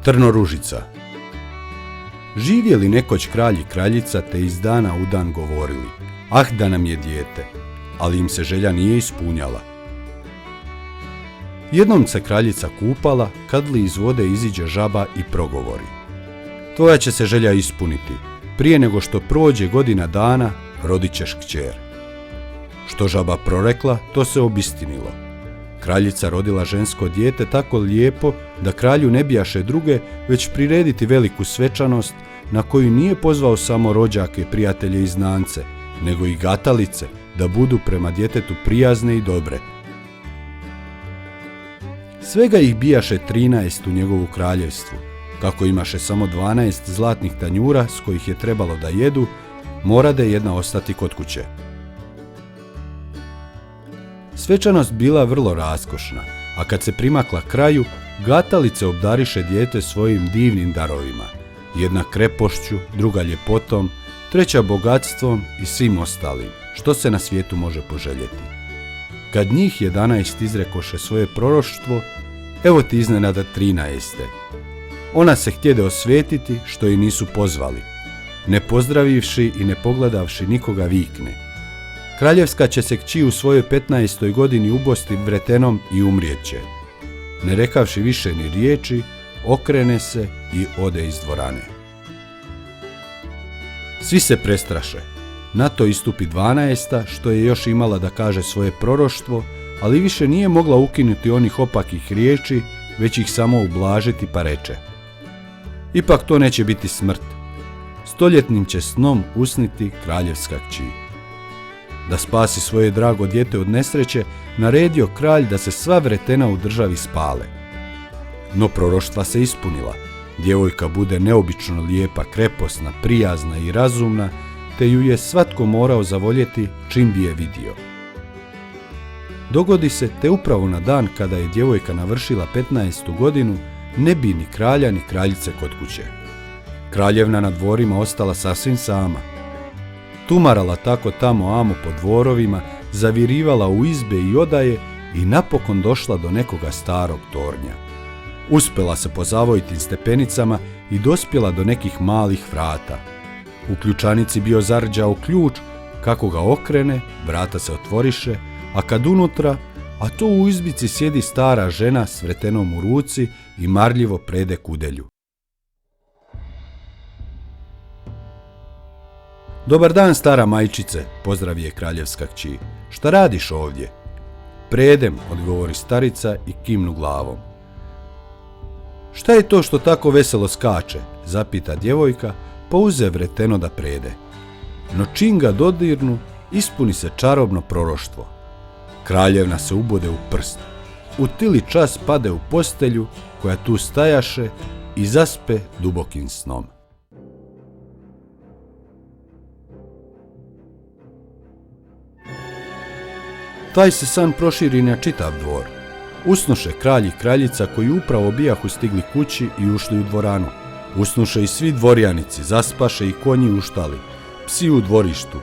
Trnoružica. Živjeli nekoć kralj i kraljica te iz dana u dan govorili: ah, da nam je dijete, ali im se želja nije ispunjala. Jednom se kraljica kupala, kad li iz vode iziđe žaba i progovori: tvoja će se želja ispuniti, prije nego što prođe godina dana, rodit ćeš kćer. Što žaba prorekla, to se obistinilo. Kraljica rodila žensko dijete tako lijepo da kralju ne bijaše druge, već prirediti veliku svečanost na koju nije pozvao samo rođake, prijatelje i znance, nego i gatalice da budu prema djetetu prijazne i dobre. Svega ih bijaše 13 u njegovu kraljevstvu. Kako imaše samo 12 zlatnih tanjura s kojih je trebalo da jedu, morade jedna ostati kod kuće. Svečanost bila vrlo raskošna, a kad se primakla kraju, gatalice obdariše dijete svojim divnim darovima. Jedna krepošću, druga ljepotom, treća bogatstvom i svim ostalim, što se na svijetu može poželjeti. Kad njih 11 izrekoše svoje proroštvo, evo ti iznenada 13. Ona se htjede osvetiti što je nisu pozvali. Ne pozdravivši i ne pogledavši nikoga vikne: kraljevska će se kći u svojoj 15. godini ubosti vretenom i umrijet će. Ne rekavši više ni riječi, okrene se i ode iz dvorane. Svi se prestraše. Na to istupi 12. što je još imala da kaže svoje proroštvo, ali više nije mogla ukinuti onih opakih riječi, već ih samo ublažiti, pa reče: ipak to neće biti smrt. Stoljetnim će snom usniti kraljevska kći. Da spasi svoje drago dijete od nesreće, naredio kralj da se sva vretena u državi spale. No proroštva se ispunila. Djevojka bude neobično lijepa, kreposna, prijazna i razumna, te ju je svatko morao zavoljeti čim bi je vidio. Dogodi se te upravo na dan kada je djevojka navršila 15. godinu, ne bi ni kralja ni kraljice kod kuće. Kraljevna na dvorima ostala sasvim sama. Tumarala tako tamo amo po dvorovima, zavirivala u izbe i odaje i napokon došla do nekoga starog tornja. Uspjela se po zavojitim stepenicama i dospjela do nekih malih vrata. U ključanici bio zarđao ključ, kako ga okrene, vrata se otvoriše, a kad unutra, a to u izbici sjedi stara žena s vretenom u ruci i marljivo prede kudelju. Dobar dan, stara majčice, pozdravi je kraljevska kći. Šta radiš ovdje? Predem, odgovori starica i kimnu glavom. Šta je to što tako veselo skače? Zapita djevojka, pa uze vreteno da prede. No čim ga dodirnu, ispuni se čarobno proroštvo. Kraljevna se ubode u prst. U tili čas pade u postelju koja tu stajaše i zaspe dubokim snom. Taj se san proširi na čitav dvor. Usnuše kralj i kraljica koji upravo bijahu stigli kući i ušli u dvoranu. Usnuše i svi dvorjanici, zaspaše i konji u štali, psi u dvorištu,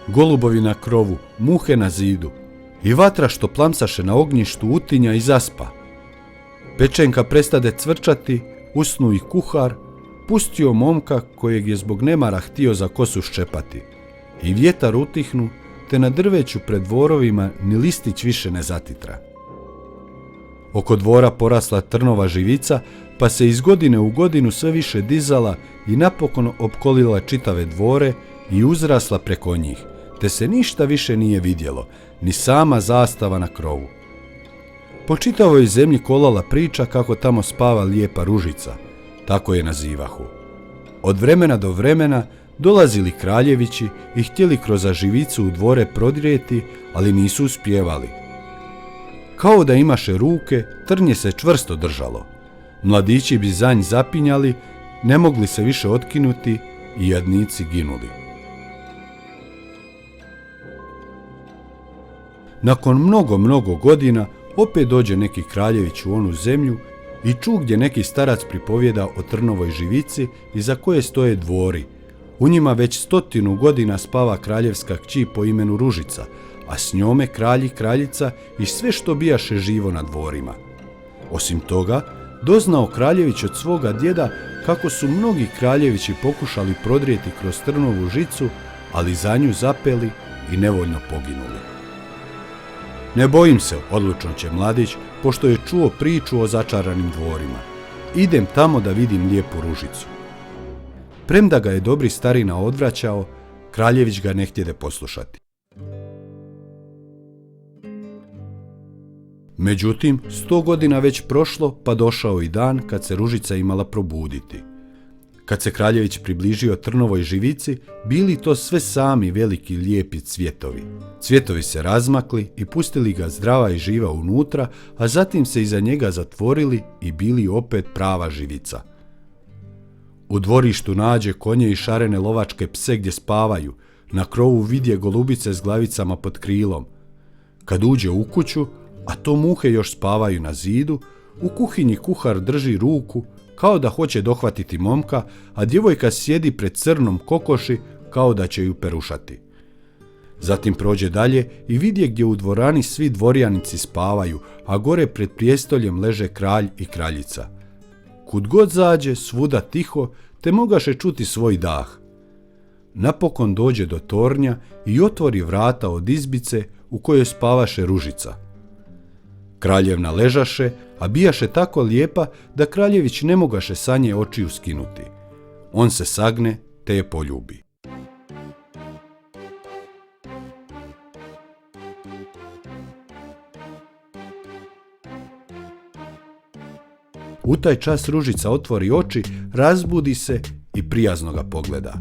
golubovi na krovu, muhe na zidu i vatra što plamsaše na ognjištu utinja i zaspa. Pečenka prestade cvrčati, usnu i kuhar, pustio momka kojeg je zbog nemara htio za kosu ščepati. I vjetar utihnu, te na drveću pred dvorovima ni listić više ne zatitra. Oko dvora porasla trnova živica, pa se iz godine u godinu sve više dizala i napokon opkolila čitave dvore i uzrasla preko njih, te se ništa više nije vidjelo, ni sama zastava na krovu. Po čitavoj zemlji kolala priča kako tamo spava lijepa ružica, tako je nazivahu. Od vremena do vremena dolazili kraljevići i htjeli kroz živicu u dvore prodrijeti, ali nisu uspijevali. Kao da imaše ruke, trnje se čvrsto držalo. Mladići bi za nj zapinjali, ne mogli se više otkinuti i jadnici ginuli. Nakon mnogo godina opet dođe neki kraljević u onu zemlju i ču gdje neki starac pripovjeda o trnovoj živici iza koje stoje dvori. U njima već 100 godina spava kraljevska kći po imenu Ružica, a s njome kralj i kraljica i sve što bijaše živo na dvorima. Osim toga, Doznao kraljević od svoga djeda kako su mnogi kraljevići pokušali prodrijeti kroz trnovu žicu, ali za nju zapeli i nevoljno poginuli. Ne bojim se, odlučno će mladić, pošto je čuo priču o začaranim dvorima. Idem tamo da vidim lijepu ružicu. Premda ga je dobri starina odvraćao, kraljević ga ne htjede poslušati. Međutim, 100 godina već prošlo, pa došao i dan kad se ružica imala probuditi. Kad se kraljević približio trnovoj živici, bili to sve sami veliki lijepi cvjetovi. Cvjetovi se razmakli i pustili ga zdrava i živa unutra, a zatim se iza njega zatvorili i bili opet prava živica. U dvorištu nađe konje i šarene lovačke pse gdje spavaju, na krovu vidje golubice s glavicama pod krilom. Kad uđe u kuću, a to muhe još spavaju na zidu, u kuhinji kuhar drži ruku kao da hoće dohvatiti momka, a djevojka sjedi pred crnom kokoši kao da će ju perušati. Zatim prođe dalje i vidje gdje u dvorani svi dvorjanici spavaju, a gore pred prijestoljem leže kralj i kraljica. Kud god zađe, svuda tiho, te mogaše čuti svoj dah. Napokon dođe do tornja i otvori vrata od izbice u kojoj spavaše ružica. Kraljevna ležaše, a bijaše tako lijepa da kraljević ne mogaše sa nje očiju skinuti. On se sagne te je poljubi. U taj čas ružica otvori oči, razbudi se i prijazno ga pogleda.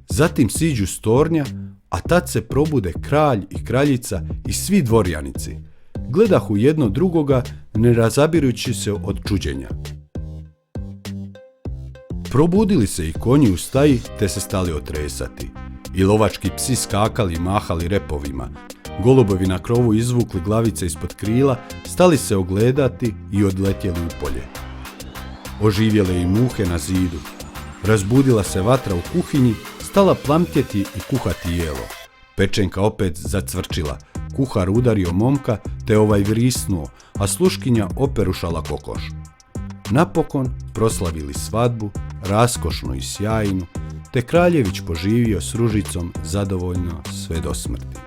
Zatim siđu s tornja, a tad se probude kralj i kraljica i svi dvorjanici. Gledahu jedno drugoga, ne razabirujući se od čuđenja. Probudili se i konji u staji, te se stali otresati. I lovački psi skakali i mahali repovima. Golubovi na krovu izvukli glavice ispod krila, stali se ogledati i odletjeli u polje. Oživjele i muhe na zidu. Razbudila se vatra u kuhinji, stala plamtjeti i kuhati jelo. Pečenka opet zacvrčila. Kuhar udario momka, te ovaj vrisnuo, a sluškinja operušala kokoš. Napokon proslavili svadbu, raskošnu i sjajnu, te kraljević poživio s ružicom zadovoljno sve do smrti.